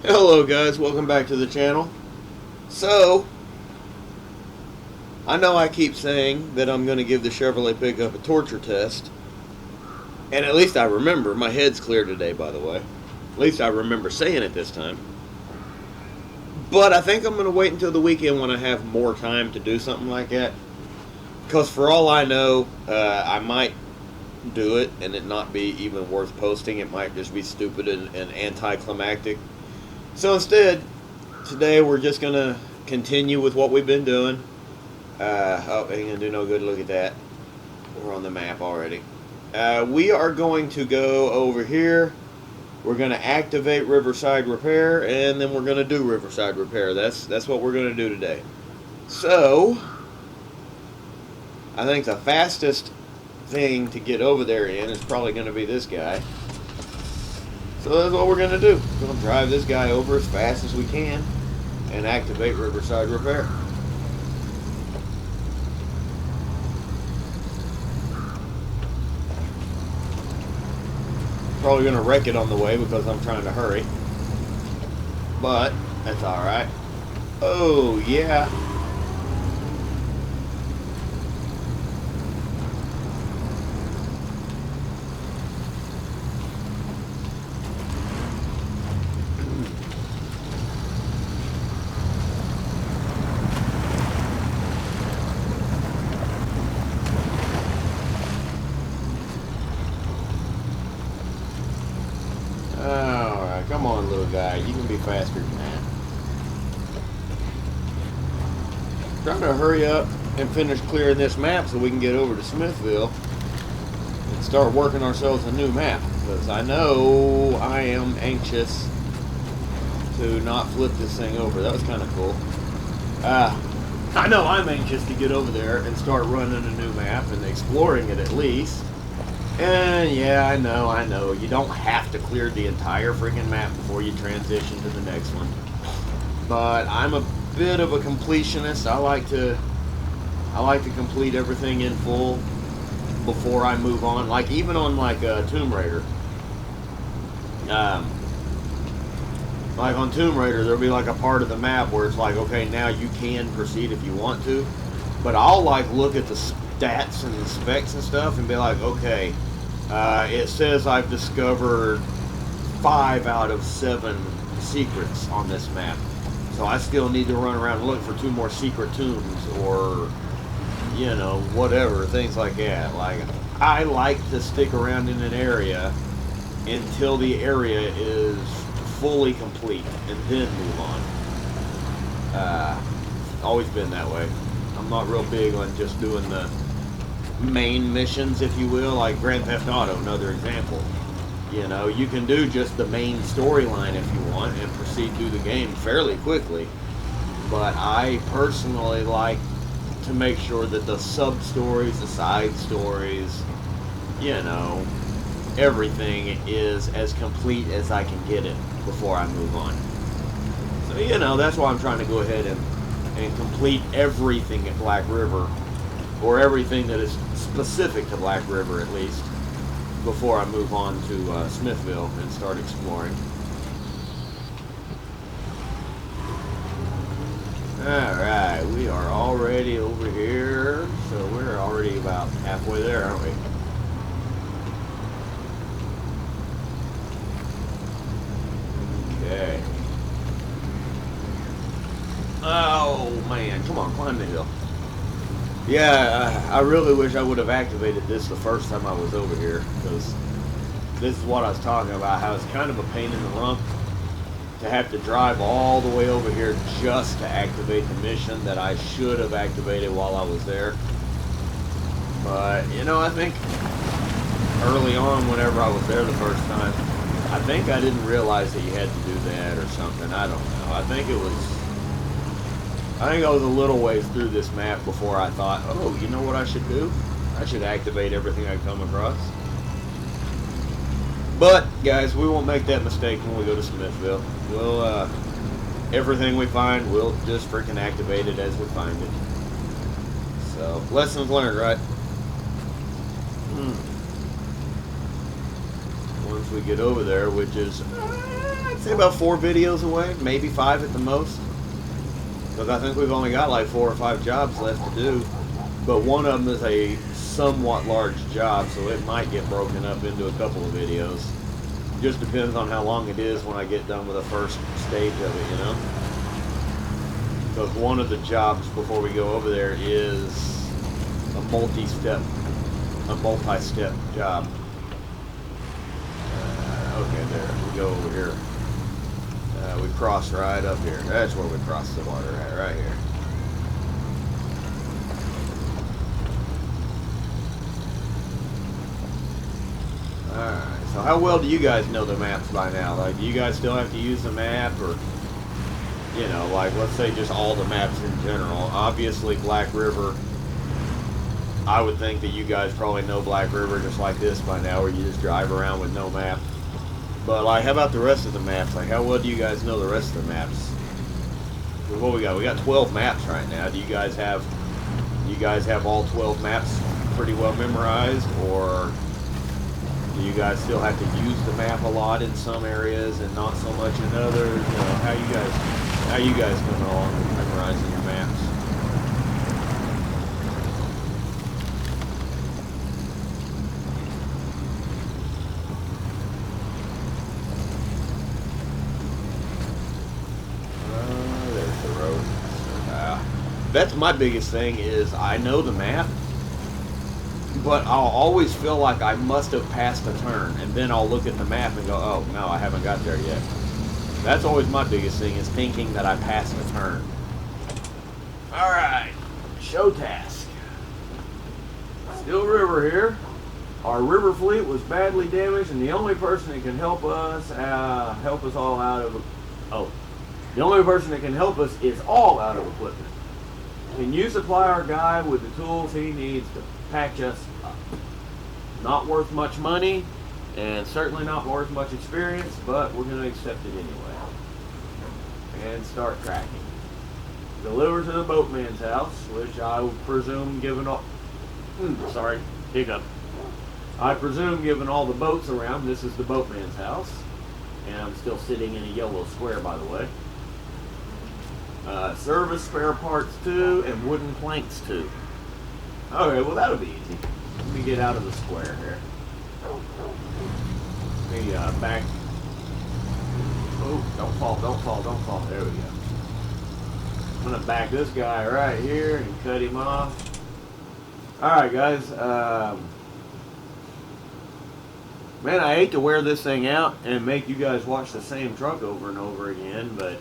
Hello guys, welcome back to the channel. So, I know I keep saying that I'm going to give the Chevrolet pickup a torture test. And at least I remember, my head's clear today by the way. At least I remember saying it this time. But I think I'm going to wait until the weekend when I have more time to do something like that. Because for all I know, I might do it and it not be even worth posting. It might just be stupid and anticlimactic. So instead, today we're just going to continue with what we've been doing. Oh, ain't going to do no good. Look at that. We're on the map already. We are going to go over here. We're going to activate Riverside Repair, and then we're going to do Riverside Repair. That's what we're going to do today. So, I think the fastest thing to get over there in is probably going to be this guy. So that's what we're going to do. We're going to drive this guy over as fast as we can and activate Riverside Repair. Probably going to wreck it on the way because I'm trying to hurry. But that's alright. Oh, yeah. Alright, come on little guy, you can be faster than that. Trying to hurry up and finish clearing this map so we can get over to Smithville and start working ourselves a new map, because I know I am anxious to not flip this thing over. That was kind of cool. I know I'm anxious to get over there and start running a new map and exploring it at least. And yeah, I know. You don't have to clear the entire freaking map before you transition to the next one. But I'm a bit of a completionist. I like to complete everything in full before I move on. Like even on like Tomb Raider. Like on Tomb Raider, there'll be like a part of the map where it's like, okay, now you can proceed if you want to. But I'll like look at the stats and the specs and stuff and be like, okay, it says I've discovered 5 out of 7 secrets on this map. So I still need to run around and look for 2 more secret tombs or, you know, whatever, things like that. Like, I like to stick around in an area until the area is fully complete and then move on. Always been that way. I'm not real big on just doing the main missions, if you will, like Grand Theft Auto, another example. You know, you can do just the main storyline if you want and proceed through the game fairly quickly. But I personally like to make sure that the sub-stories, the side stories, you know, everything is as complete as I can get it before I move on. So, you know, that's why I'm trying to go ahead and complete everything at Black River, or everything that is specific to Black River at least, before I move on to Smithville and start exploring. Alright, we are already over here, so we're already about halfway there, aren't we? Okay. Oh man, come on, climb the hill. Yeah, I really wish I would have activated this the first time I was over here, because this is what I was talking about, how it's kind of a pain in the rump to have to drive all the way over here just to activate the mission that I should have activated while I was there. But, you know, I think early on, whenever I was there the first time, I think I didn't realize that you had to do that or something. I don't know. I think I was a little ways through this map before I thought, oh, you know what I should do? I should activate everything I come across. But, guys, we won't make that mistake when we go to Smithville. We'll, everything we find, we'll just freaking activate it as we find it. So, lessons learned, right? Once we get over there, which is say about 4 videos away, maybe 5 at the most. Because I think we've only got like 4 or 5 jobs left to do. But one of them is a somewhat large job, so it might get broken up into a couple of videos. Just depends on how long it is when I get done with the first stage of it, you know? Because one of the jobs before we go over there is a multi-step job. Okay, there, we go over here. We cross right up here. That's where we cross the water at, right here. Alright, so how well do you guys know the maps by now? Like, do you guys still have to use the map, or, you know, like, let's say just all the maps in general? Obviously, Black River, I would think that you guys probably know Black River just like this by now, where you just drive around with no map. But, like, how about the rest of the maps? Like, how well do you guys know the rest of the maps? What we got? We got 12 maps right now. Do you guys have all 12 maps pretty well memorized, or do you guys still have to use the map a lot in some areas and not so much in others? You know, how you guys coming along with memorizing your maps? There's the road. That's my biggest thing, is I know the map, but I'll always feel like I must have passed a turn, and then I'll look at the map and go, oh, no, I haven't got there yet. That's always my biggest thing, is thinking that I passed a turn. Alright, show task. Still River here. Our river fleet was badly damaged, and the only person that can help us all out of... Oh, the only person that can help us is all out of equipment. Can you supply our guy with the tools he needs to patch us up? Not worth much money, and certainly not worth much experience, but we're going to accept it anyway. And start tracking. Deliver to the boatman's house, which I would presume, given all... sorry, hiccup. I presume, given all the boats around, this is the boatman's house. And I'm still sitting in a yellow square, by the way. Service spare parts 2 and wooden planks 2. Okay, well that'll be easy. Let me get out of the square here. Let me back. Oh, don't fall. There we go. I'm gonna back this guy right here and cut him off. Alright guys, man, I hate to wear this thing out and make you guys watch the same truck over and over again, but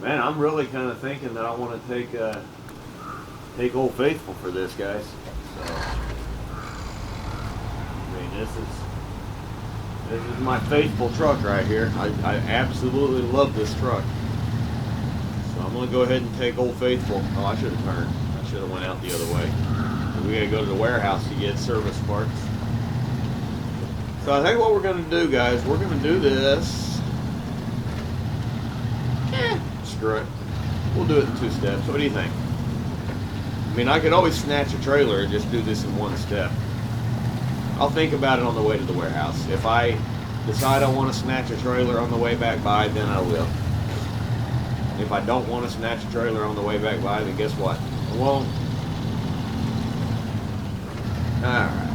man, I'm really kind of thinking that I want to take Old Faithful for this, guys. So, I mean, this is my faithful truck right here. I absolutely love this truck. So I'm gonna go ahead and take Old Faithful. Oh, I should have turned. I should have went out the other way. We gotta go to the warehouse to get service parts. So I think what we're gonna do, guys, we're gonna do this. Screw it. We'll do it in 2 steps. What do you think? I mean, I could always snatch a trailer and just do this in 1 step. I'll think about it on the way to the warehouse. If I decide I want to snatch a trailer on the way back by, then I will. If I don't want to snatch a trailer on the way back by, then guess what? I won't. Alright.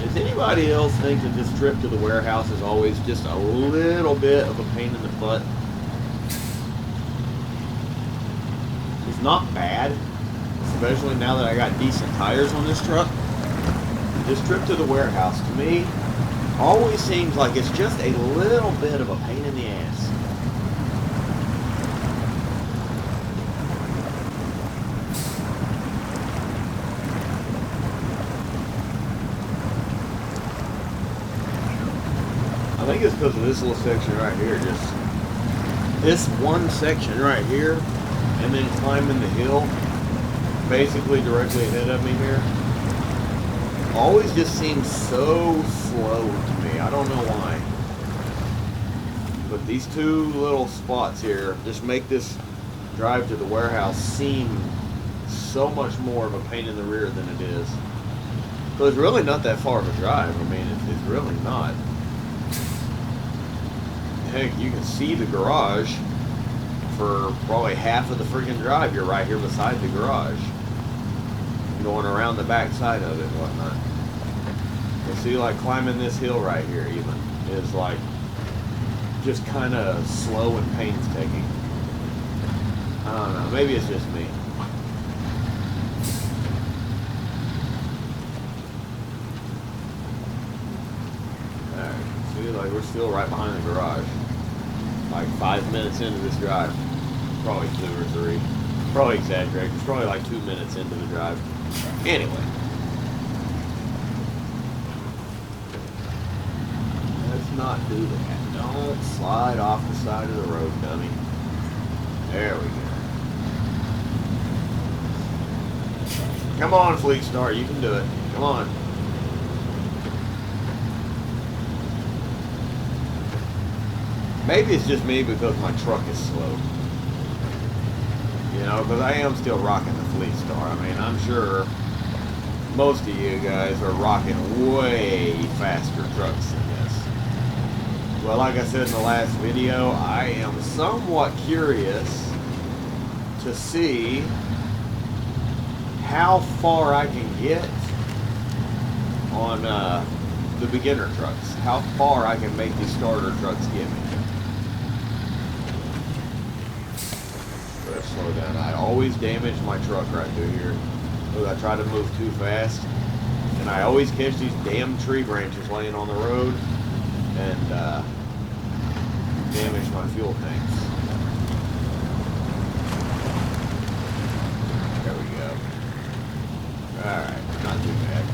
Does anybody else think that this trip to the warehouse is always just a little bit of a pain in the butt? It's not bad, especially now that I got decent tires on this truck. This trip to the warehouse, to me, always seems like it's just a little bit of a pain in the ass. I think it's because of this little section right here, just this one section right here, and then climbing the hill, basically directly ahead of me here, always just seems so slow to me. I don't know why. But these 2 little spots here just make this drive to the warehouse seem so much more of a pain in the rear than it is. So it's really not that far of a drive. I mean, it's really not. Heck, you can see the garage for probably half of the freaking drive. You're right here beside the garage, going around the back side of it and whatnot. You see, like climbing this hill right here even is like just kind of slow and painstaking. I don't know, maybe it's just me. Alright, see, like we're still right behind the garage. Like 5 minutes into this drive. Probably 2 or 3. Probably exaggerate. It's probably like 2 minutes into the drive. Anyway. Let's not do that. Don't slide off the side of the road, dummy. There we go. Come on, Fleetstar. You can do it. Come on. Maybe it's just me because my truck is slow. You know, because I am still rocking the Fleetstar. I mean, I'm sure most of you guys are rocking way faster trucks than this. Well, like I said in the last video, I am somewhat curious to see how far I can get on the beginner trucks. How far I can make these starter trucks get me. Slow down. I always damage my truck right through here because I try to move too fast, and I always catch these damn tree branches laying on the road and damage my fuel tanks. There we go. Alright, not too bad.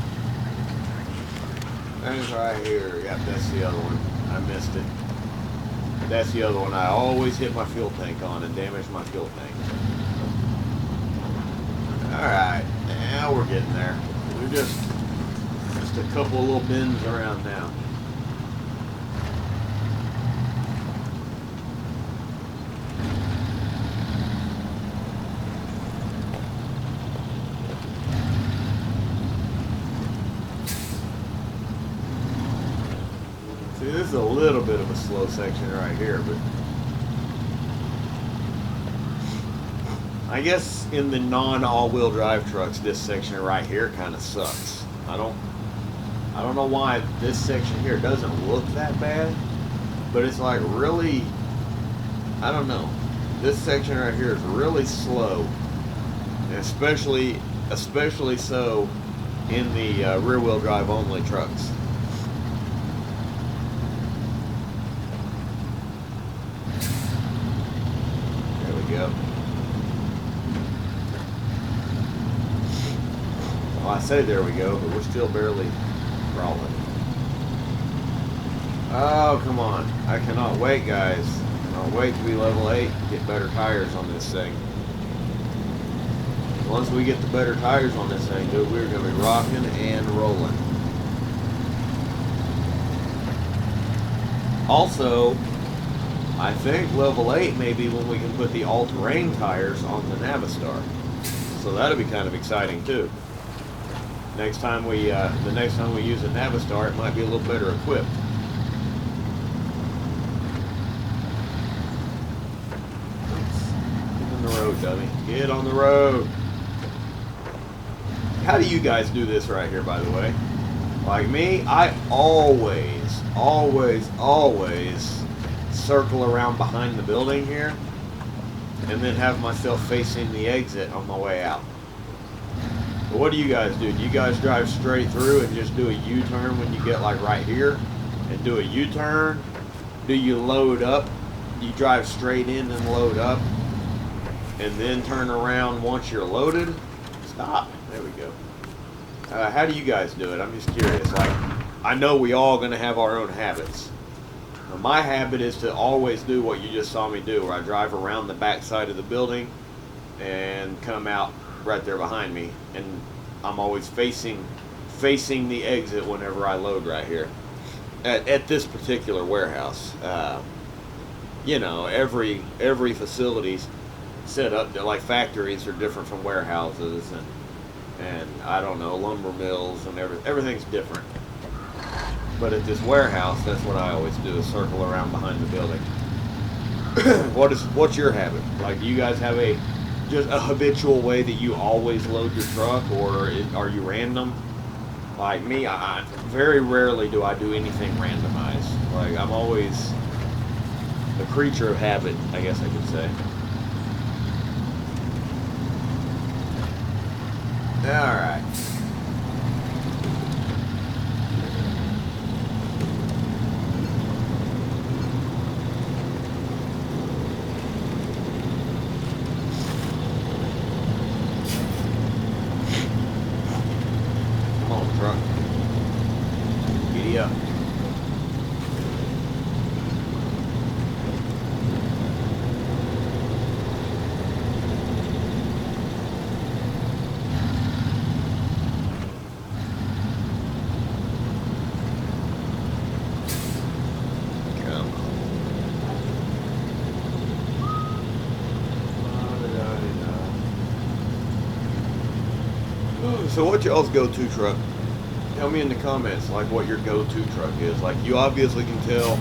There's right here. Yep, that's the other one. I missed it. That's the other one I always hit my fuel tank on and damage my fuel tank. Alright, now we're getting there. We're just a couple of little bends around now. See, this is a little bit of a slow section right here, but I guess in the non-all-wheel drive trucks, this section right here kind of sucks. I don't know why this section here doesn't look that bad, but it's like really, I don't know. This section right here is really slow, and especially so in the rear-wheel drive only trucks. There we go. Well, I say there we go, but we're still barely crawling. Oh, come on. I cannot wait, guys. I cannot wait to be level 8 and get better tires on this thing. Once we get the better tires on this thing, dude, we're going to be rocking and rolling. Also, I think level 8 may be when we can put the all-terrain tires on the Navistar. So that'll be kind of exciting too. The next time we use a Navistar, it might be a little better equipped. Get on the road, dummy. Get on the road. How do you guys do this right here, by the way? Like me, I always circle around behind the building here and then have myself facing the exit on my way out. But what do you guys do? Do you guys drive straight through and just do a U-turn when you get like right here and do a U-turn? Do you load up? Do you drive straight in and load up and then turn around once you're loaded? Stop. There we go. How do you guys do it? I'm just curious. Like, I know we all going to have our own habits. Now, my habit is to always do what you just saw me do, where I drive around the back side of the building and come out right there behind me, and I'm always facing the exit whenever I load right here at this particular warehouse. You know, every facility set up. Like factories are different from warehouses, and I don't know, lumber mills, and everything's different. But at this warehouse, that's what I always do, is circle around behind the building. What's your habit? Like, do you guys have just a habitual way that you always load your truck, or are you random? Like me, I very rarely do I do anything randomized. Like, I'm always a creature of habit, I guess I could say. All right. Come on, truck. Giddy up. So what's y'all's go-to truck? Tell me in the comments, like, what your go-to truck is. Like, you obviously can tell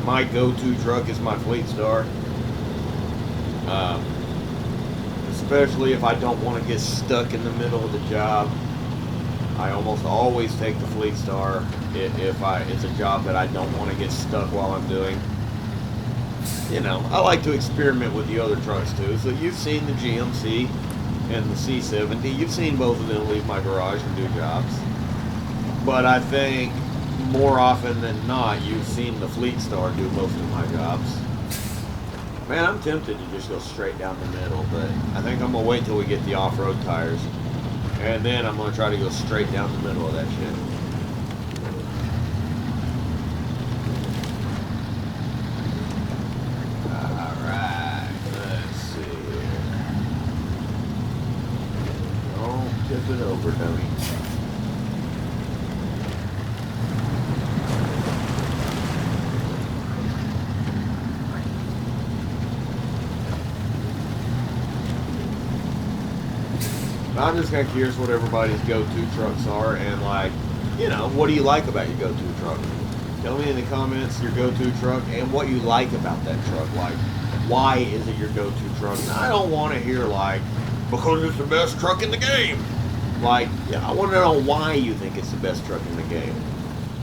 my go-to truck is my Fleetstar. Especially if I don't want to get stuck in the middle of the job. I almost always take the Fleetstar if it's a job that I don't want to get stuck while I'm doing. You know, I like to experiment with the other trucks too. So you've seen the GMC and the C70. You've seen both of them leave my garage and do jobs. But I think more often than not, you've seen the Fleetstar do most of my jobs. Man, I'm tempted to just go straight down the middle, but I think I'm going to wait till we get the off-road tires. And then I'm going to try to go straight down the middle of that shit. Tip it over, dummy. I'm just kind of curious what everybody's go-to trucks are, and like, you know, what do you like about your go-to truck? Tell me in the comments your go-to truck and what you like about that truck. Like, why is it your go-to truck? And I don't want to hear like, because it's the best truck in the game. Like, yeah, I want to know why you think it's the best truck in the game.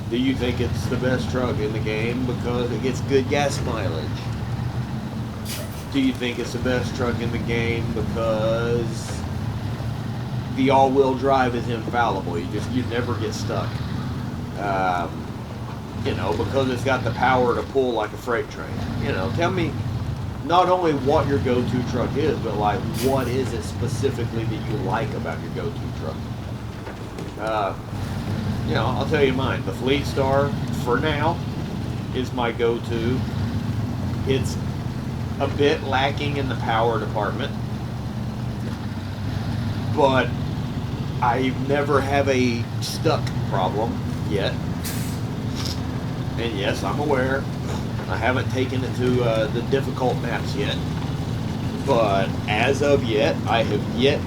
Do you think it's the best truck in the game because it gets good gas mileage? Do you think it's the best truck in the game because the all-wheel drive is infallible? You never get stuck. You know, because it's got the power to pull like a freight train. You know, tell me not only what your go-to truck is, but like, what is it specifically that you like about your go-to truck? You know, I'll tell you mine. The Fleetstar, for now, is my go-to. It's a bit lacking in the power department, but I never have a stuck problem yet. And yes, I'm aware I haven't taken it to the difficult maps yet, but as of yet, I have yet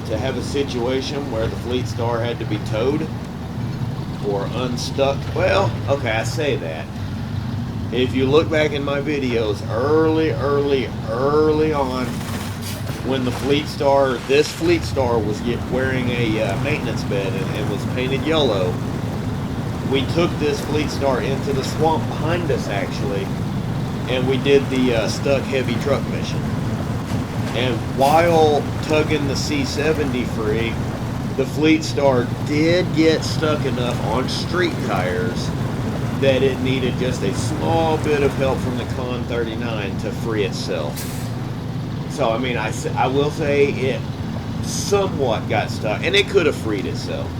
to have a situation where the Fleetstar had to be towed or unstuck. Well, okay, I say that. If you look back in my videos early on, when the Fleetstar, this Fleetstar was wearing a maintenance bed and was painted yellow, we took this Fleetstar into the swamp behind us, actually, and we did the stuck heavy truck mission. And while tugging the C70 free, the Fleetstar did get stuck enough on street tires that it needed just a small bit of help from the Con 39 to free itself. So, I mean, I will say it somewhat got stuck, and it could have freed itself.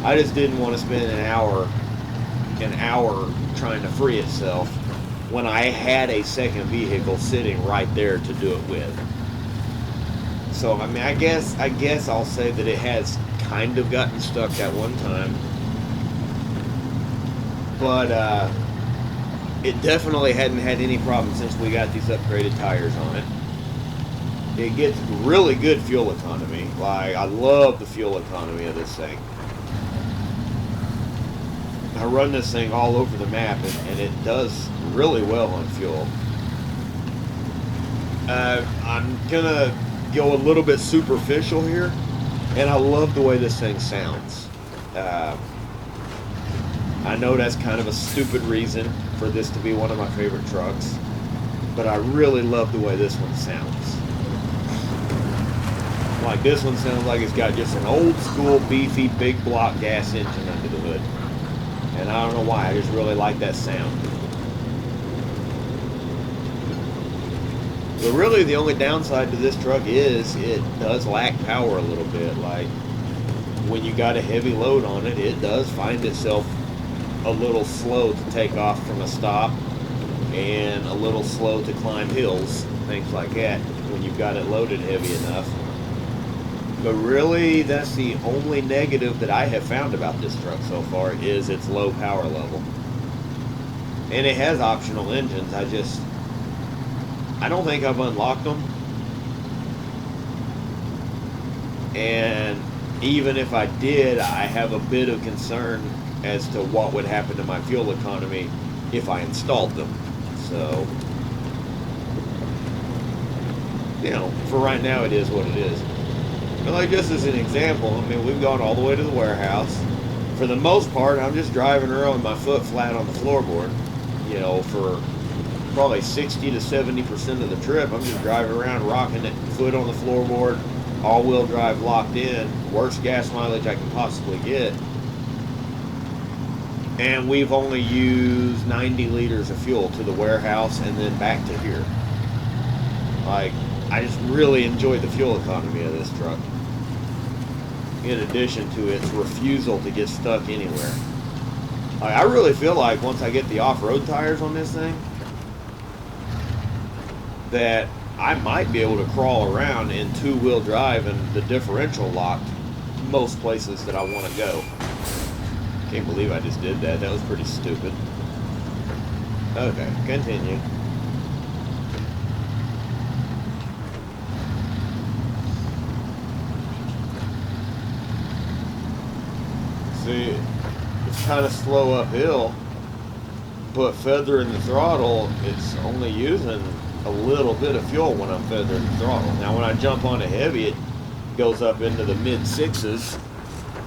I just didn't want to spend an hour trying to free itself when I had a second vehicle sitting right there to do it with. So, I mean, I guess I'll say that it has kind of gotten stuck at one time. But it definitely hadn't had any problems since we got these upgraded tires on it. it gets really good fuel economy. Like, I love the fuel economy of this thing. I run this thing all over the map, and it does really well on fuel. I'm gonna go a little bit superficial here, and I love the way this thing sounds. I know that's kind of a stupid reason for this to be one of my favorite trucks, but I really love the way this one sounds. Like, this one sounds like it's got just an old school beefy big block gas engine under the hood. And I don't know why, I just really like that sound. But really the only downside to this truck is it does lack power a little bit. Like, when you got a heavy load on it, it does find itself a little slow to take off from a stop, and a little slow to climb hills, things like that, when you've got it loaded heavy enough. But really, that's the only negative that I have found about this truck so far, is its low power level. And it has optional engines. I don't think I've unlocked them. And even if I did, I have a bit of concern as to what would happen to my fuel economy if I installed them. So, you know, for right now, it is what it is. But like, just as an example, I mean, we've gone all the way to the warehouse. For the most part, I'm just driving around with my foot flat on the floorboard. You know, for probably 60 to 70% of the trip, I'm just driving around rocking it, foot on the floorboard, all-wheel drive locked in, worst gas mileage I can possibly get. And we've only used 90 liters of fuel to the warehouse and then back to here. Like, I just really enjoy the fuel economy of this truck, in addition to its refusal to get stuck anywhere. Like, I really feel like once I get the off-road tires on this thing, that I might be able to crawl around in two-wheel drive and the differential locked most places that I want to go. Can't believe I just did that. That was pretty stupid. Okay, continue. See, it's kind of slow uphill, but feathering the throttle, it's only using a little bit of fuel when I'm feathering the throttle. Now when I jump on a heavy, it goes up into the mid sixes,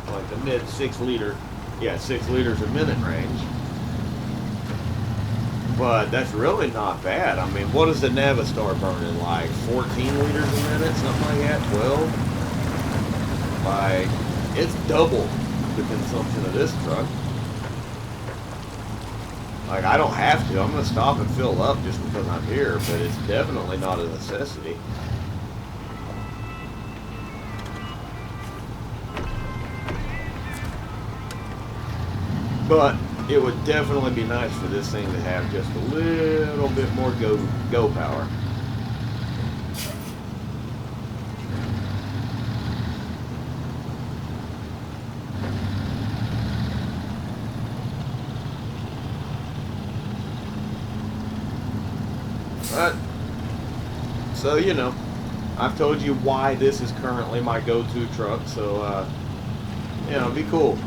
like the mid 6 liter, 6 liters a minute range. But that's really not bad. I mean, what does the Navistar burning, like 14 liters a minute, something like that, 12? Like, it's double the consumption of this truck. Like, I don't have to. I'm going to stop and fill up just because I'm here, but it's definitely not a necessity. But it would definitely be nice for this thing to have just a little bit more go power. But, so, you know, I've told you why this is currently my go-to truck, so, you know, it'd be cool.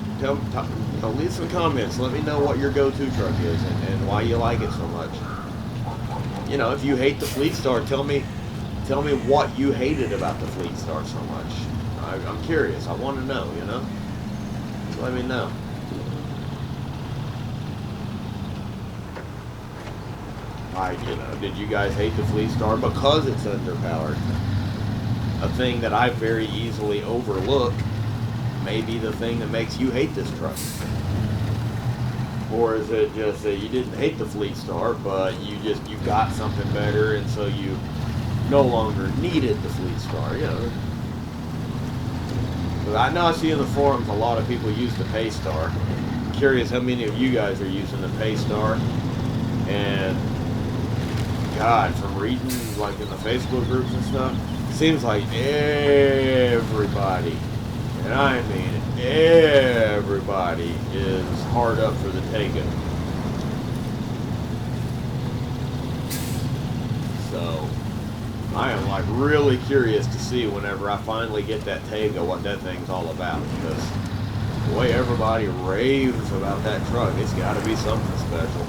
Leave some comments. Let me know what your go-to truck is and why you like it so much. You know, if you hate the Fleetstar, tell me what you hated about the Fleetstar so much. I'm curious. I want to know, you know? Just let me know. You know, did you guys hate the Fleetstar because it's underpowered? A thing that I very easily overlook may be the thing that makes you hate this truck. Or is it just that you didn't hate the Fleetstar, but you got something better, and so you no longer needed the Fleetstar, you know? But I know I see in the forums a lot of people use the Paystar. I'm curious how many of you guys are using the Paystar. And God, from reading like in the Facebook groups and stuff, it seems like everybody, and I mean everybody, is hard up for the taking. So, I am like really curious to see whenever I finally get that Tega what that thing's all about, because the way everybody raves about that truck, it's got to be something special.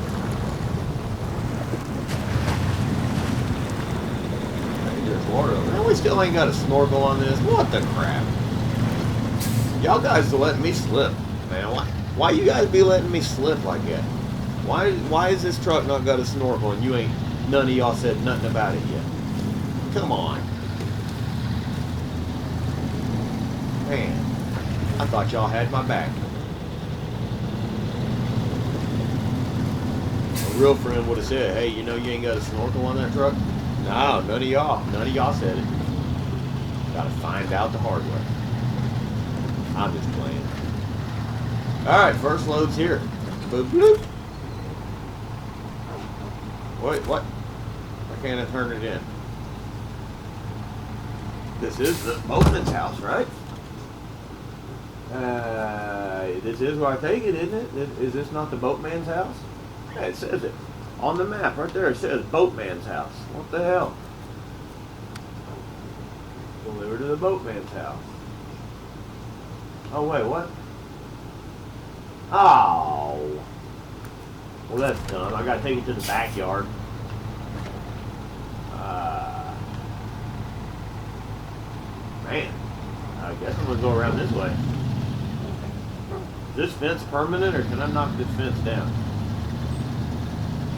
There's water. Man, we still ain't got a snorkel on this. What the crap? Y'all guys are letting me slip, man. Why you guys be letting me slip like that? Why is this truck not got a snorkel and you ain't, none of y'all said nothing about it yet? Come on. Man, I thought y'all had my back. A real friend would have said, hey, you know you ain't got a snorkel on that truck? No, none of y'all said it. Gotta find out the hard way. I'm just playing. Alright, first load's here. Boop, boop. Wait, what? Why can't I turn it in? This is the boatman's house, right? This is where I take it, isn't it? Is this not the boatman's house? Yeah, it says it. On the map, right there, it says boatman's house. What the hell? Deliver to the boatman's house. Oh, wait, what? Oh. Well, that's dumb. I gotta take it to the backyard. Man, I guess I'm gonna go around this way. Is this fence permanent, or can I knock this fence down?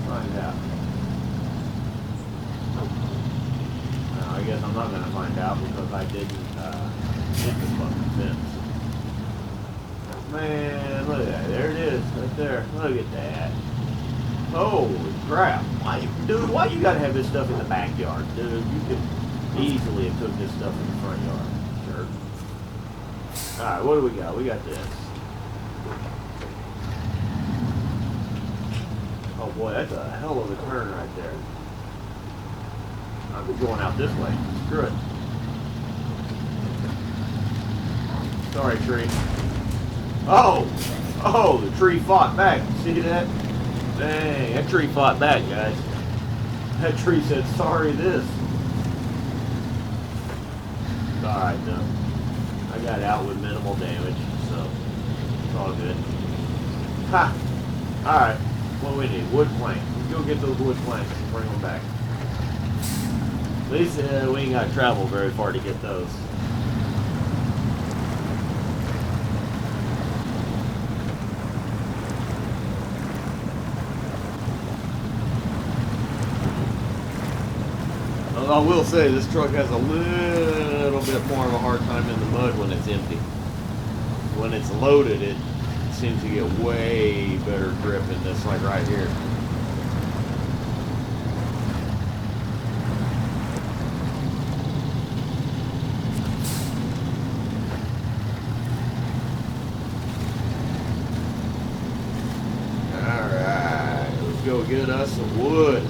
Find out. No, I guess I'm not gonna find out because I didn't hit the fucking fence. Man, look at that. There it is, right there. Look at that. Holy crap. Dude, why you gotta have this stuff in the backyard? Dude, you could easily have took this stuff in the front yard. Sure. Alright, what do we got? We got this. Oh boy, that's a hell of a turn right there. I'll be going out this way. Screw it. Sorry, tree. Oh! Oh, the tree fought back. See that? Dang, that tree fought back, guys. That tree said, sorry this. Alright, though. I got out with minimal damage, so it's all good. Ha! Alright, what do we need? Wood planks. Let's go get those wood planks and bring them back. At least we ain't got to travel very far to get those. I will say this truck has a little bit more of a hard time in the mud when it's empty. When it's loaded, it seems to get way better grip in this, like right here. Alright, let's go get us some wood.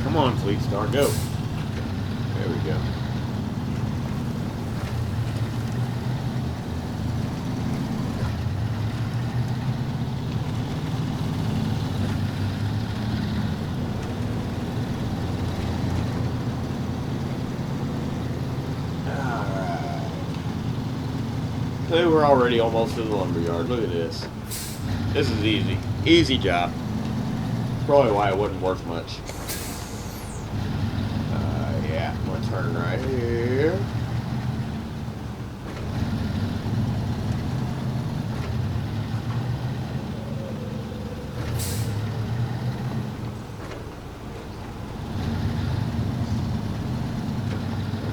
Come on, Fleetstar, go. There we go. Alright. Hey, we're already almost to the lumberyard. Look at this. This is easy. Easy job. Probably why it wasn't worth much. Yeah, I'm gonna turn right here.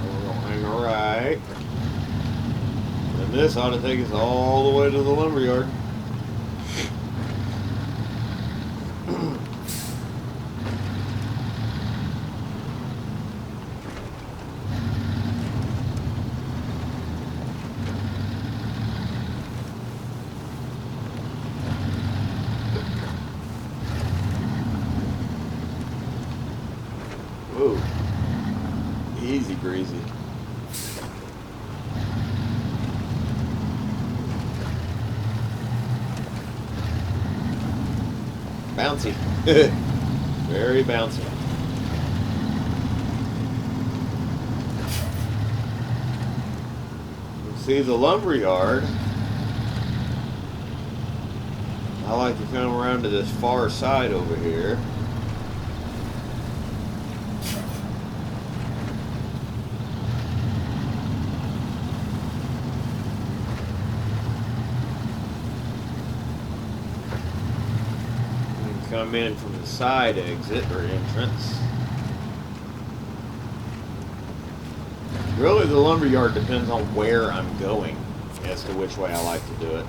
We're gonna hang a right. And this ought to take us all the way to the lumberyard. Whoa. Easy breezy. Bouncy. Very bouncy. See the lumberyard. I like to come around to this far side over here. And come in from the side exit or entrance. Really, the lumberyard depends on where I'm going as to which way I like to do it.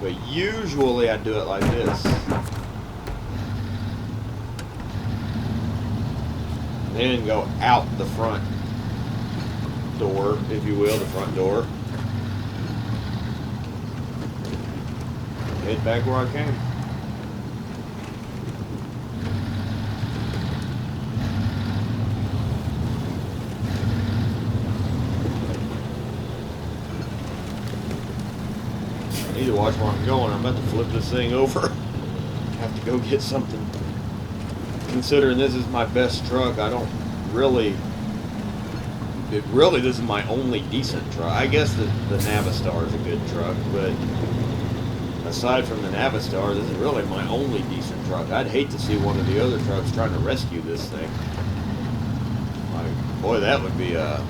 But usually I do it like this. Then go out the front door, if you will, the front door. Head back where I came. I need to watch where I'm going. I'm about to flip this thing over. Have to go get something. Considering this is my best truck, I don't really... this is my only decent truck. I guess the Navistar is a good truck, but aside from the Navistar, this is really my only decent truck. I'd hate to see one of the other trucks trying to rescue this thing. Like, boy, that'd be a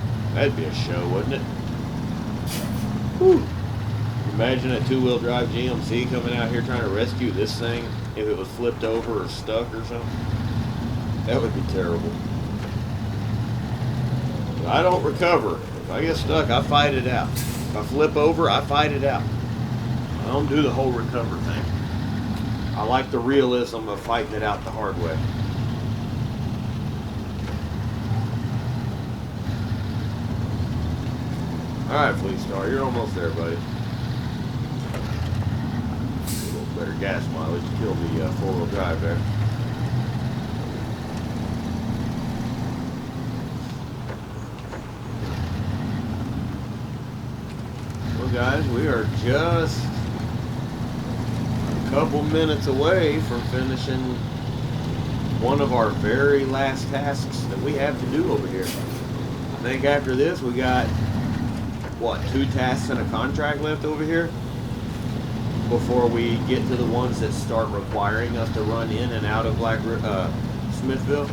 show, wouldn't it? Whew. Imagine a two-wheel drive GMC coming out here trying to rescue this thing if it was flipped over or stuck or something. That would be terrible. But I don't recover. If I get stuck, I fight it out. If I flip over, I fight it out. I don't do the whole recover thing. I like the realism of fighting it out the hard way. Alright, Fleetstar, you're almost there, buddy. Better gas mileage to kill the four-wheel drive there. Well, guys, we are just a couple minutes away from finishing one of our very last tasks that we have to do over here. I think after this we got, what, 2 tasks and a contract left over here before we get to the ones that start requiring us to run in and out of Smithville.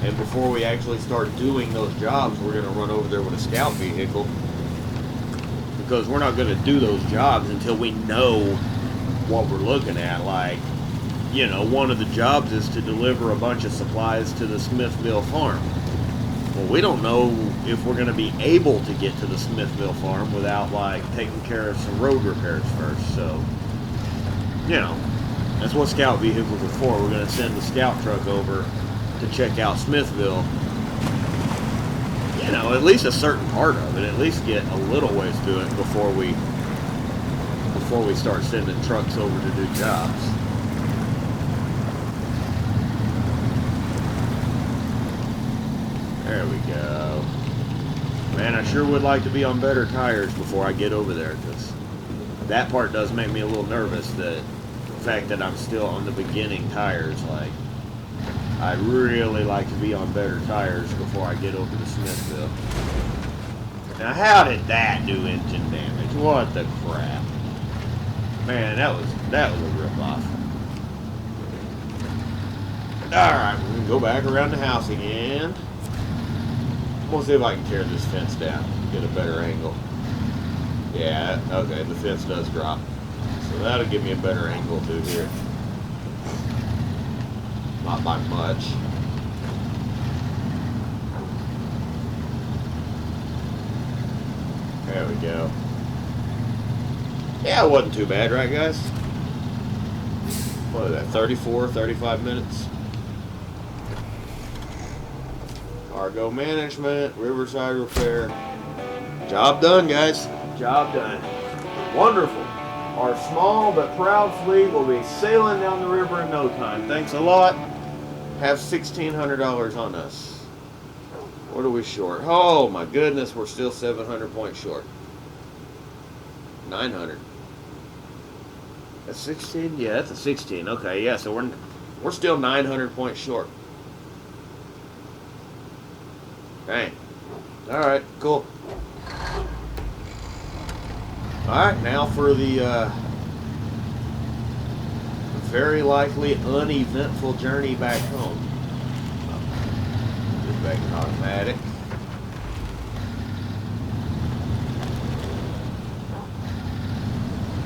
And before we actually start doing those jobs, we're going to run over there with a scout vehicle, because we're not going to do those jobs until we know what we're looking at. Like, you know, one of the jobs is to deliver a bunch of supplies to the Smithville farm. Well, we don't know if we're going to be able to get to the Smithville farm without, like, taking care of some road repairs first. So, you know, that's what scout vehicles are for. We're going to send the scout truck over to check out Smithville. You know, at least a certain part of it. At least get a little ways to it before we start sending trucks over to do jobs. There we go. Man, I sure would like to be on better tires before I get over there, because that part does make me a little nervous, that the fact that I'm still on the beginning tires. Like, I'd really like to be on better tires before I get over to Smithville. Now, how did that do engine damage? What the crap? Man, that was a rip-off. Alright, we're going to go back around the house again. I'm going to see if I can tear this fence down, get a better angle. Yeah, okay, the fence does drop. So that'll give me a better angle through here. Not by much. There we go. Yeah, it wasn't too bad, right, guys? What is that, 34, 35 minutes? Cargo management, Riverside Repair. Job done, guys. Job done. Wonderful. Our small but proud fleet will be sailing down the river in no time. Thanks a lot. Have $1,600 on us. What are we short? Oh my goodness, we're still 700 points short. 900. That's 16? Yeah, that's a 16. Okay, yeah, so we're still 900 points short. Dang. Alright, cool. Alright, now for the very likely uneventful journey back home. Just back in automatic.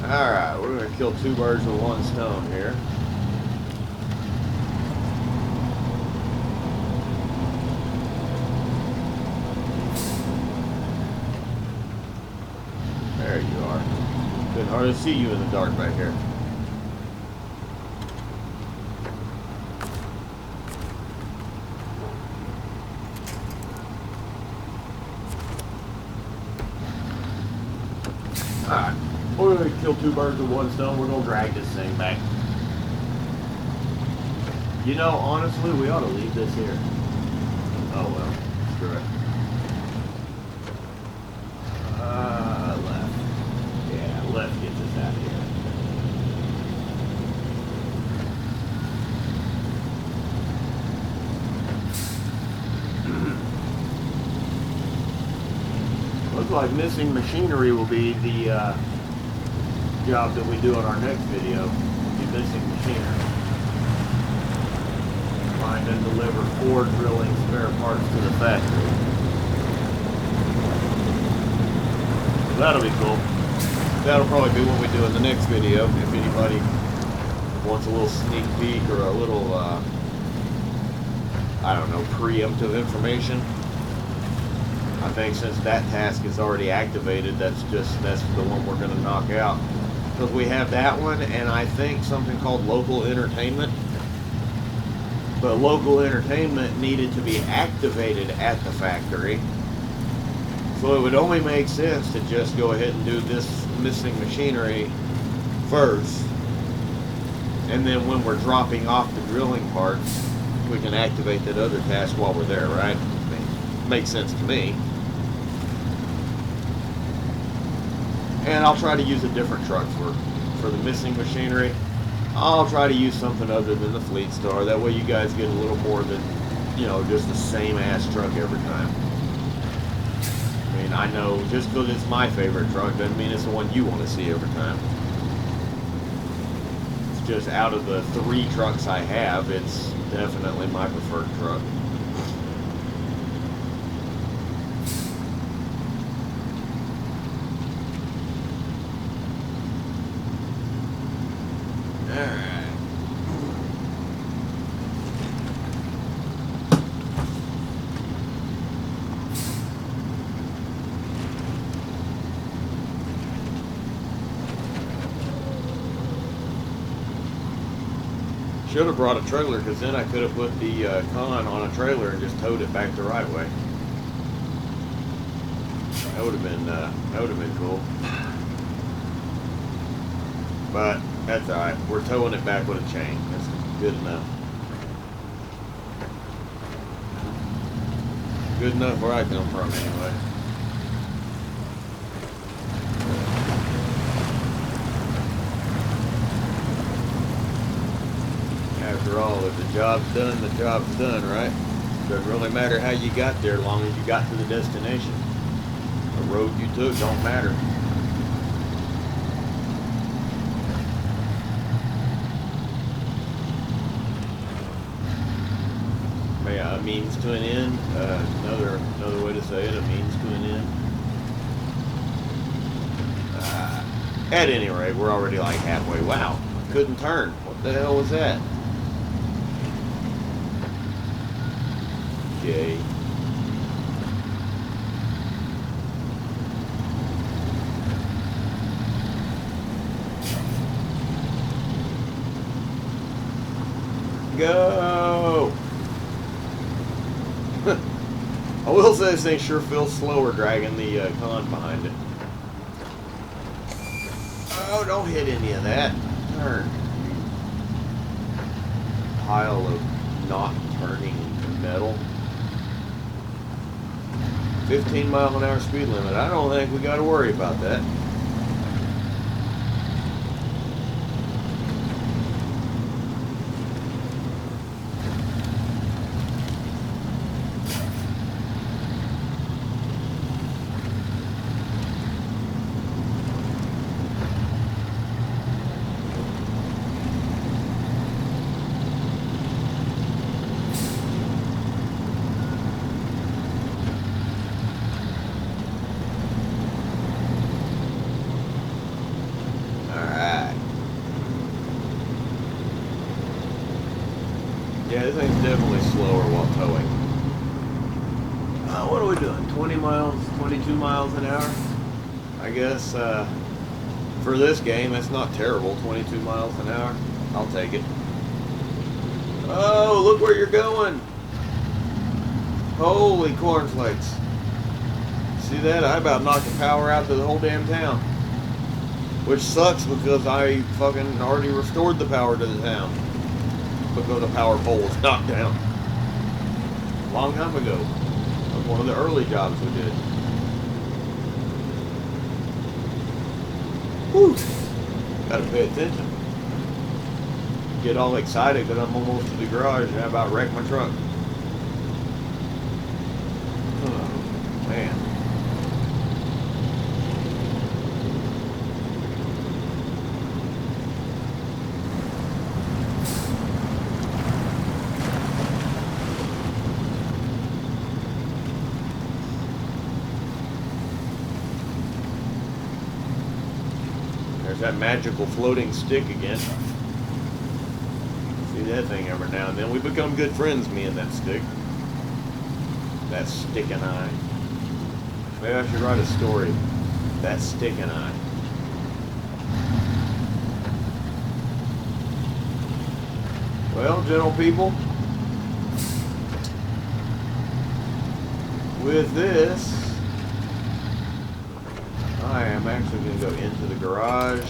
Alright, we're going to kill two birds with one stone here. There you are. Couldn't hardly see you in the dark back here. Alright, we're going to kill two birds with one stone. We're going to drag this thing back. You know, honestly, we ought to leave this here. Oh well, screw it. Left. Yeah, left gets us out of here. Looks like missing machinery will be the job that we do on our next video. The missing machinery. Find and deliver 4 drilling spare parts to the factory. So that'll be cool. That'll probably be what we do in the next video. If anybody wants a little sneak peek or a little, I don't know, preemptive information. I think since that task is already activated, that's the one we're going to knock out. Because we have that one, and I think something called local entertainment. But local entertainment needed to be activated at the factory. So it would only make sense to just go ahead and do this missing machinery first. And then when we're dropping off the drilling parts, we can activate that other task while we're there, right? Makes sense to me. And I'll try to use a different truck for the missing machinery. I'll try to use something other than the Fleetstar. That way you guys get a little more than, you know, just the same ass truck every time. I mean, I know just because it's my favorite truck doesn't mean it's the one you want to see every time. It's just out of the 3 trucks I have, it's definitely my preferred truck. Should have brought a trailer, because then I could have put the con on a trailer and just towed it back the right way. That would have been cool. But that's alright. We're towing it back with a chain. That's good enough. Good enough where I come from, anyway. After all, if the job's done, right? Doesn't really matter how you got there, as long as you got to the destination. The road you took don't matter. Yeah, a means to an end. Another way to say it, a means to an end. At any rate, we're already like halfway. Wow, couldn't turn. What the hell was that? Okay. Go! I will say this thing sure feels slower dragging the con behind it. Oh, don't hit any of that. Turn. Pile of not turning metal. 15-mile-an-hour speed limit. I don't think we got to worry about that. Yeah, this thing's definitely slower while towing. What are we doing? 20 miles, 22 miles an hour? I guess for this game, that's not terrible. 22 miles an hour. I'll take it. Oh, look where you're going. Holy cornflakes. See that? I about knocked the power out to the whole damn town. Which sucks because I fucking already restored the power to the town. Because the power pole was knocked down. A long time ago. That was one of the early jobs we did. Whew. Gotta pay attention. Get all excited because I'm almost to the garage and I about wrecked my truck. Oh, man. There's that magical floating stick again. See that thing every now and then. We become good friends, me and that stick. That stick and I. Maybe I should write a story. That stick and I. Well, gentle people, with this, I am actually going to go into the garage,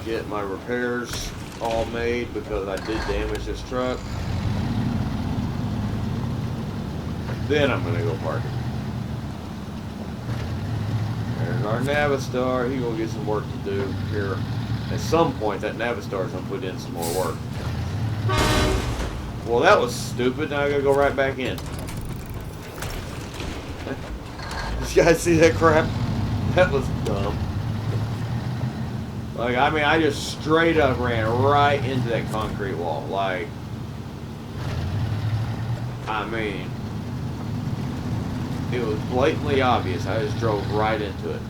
get my repairs all made because I did damage this truck. Then I'm going to go park it. There's our Navistar. He's going to get some work to do here. At some point, that Navistar is going to put in some more work. Well, that was stupid. Now I got to go right back in. Did you guys see that crap? That was dumb. Like, I mean, I just straight up ran right into that concrete wall. Like, I mean, it was blatantly obvious. I just drove right into it.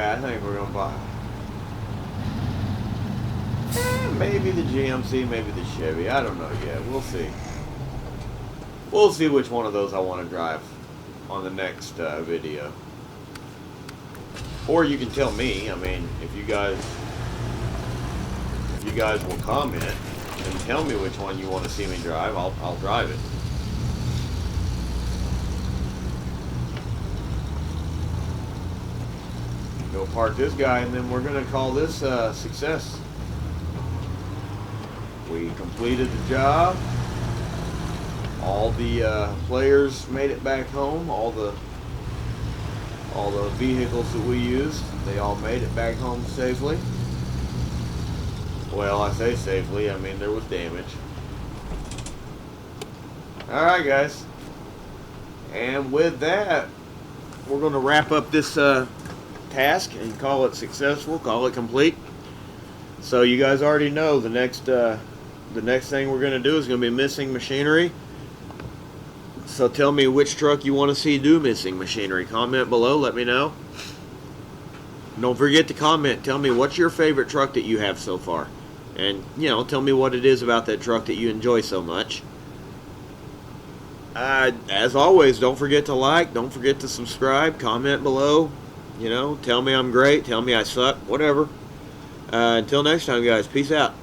I think we're gonna buy maybe the GMC, maybe the Chevy. I don't know yet. We'll see. We'll see which one of those I want to drive on the next video. Or you can tell me. I mean, if you guys will comment and tell me which one you want to see me drive, I'll drive it. Go park this guy, and then we're going to call this success. We completed the job. All the players made it back home. All the vehicles that we used, they all made it back home safely. Well, I say safely, I mean there was damage. Alright guys. And with that, we're going to wrap up this task and call it successful, call it complete. So you guys already know the next thing we're going to do is going to be missing machinery. So tell me which truck you want to see do missing machinery. Comment below, let me know. Don't forget to comment, tell me what's your favorite truck that you have so far. And, you know, tell me what it is about that truck that you enjoy so much. As always, don't forget to like, don't forget to subscribe, comment below. You know, tell me I'm great, tell me I suck, whatever. Until next time, guys, peace out.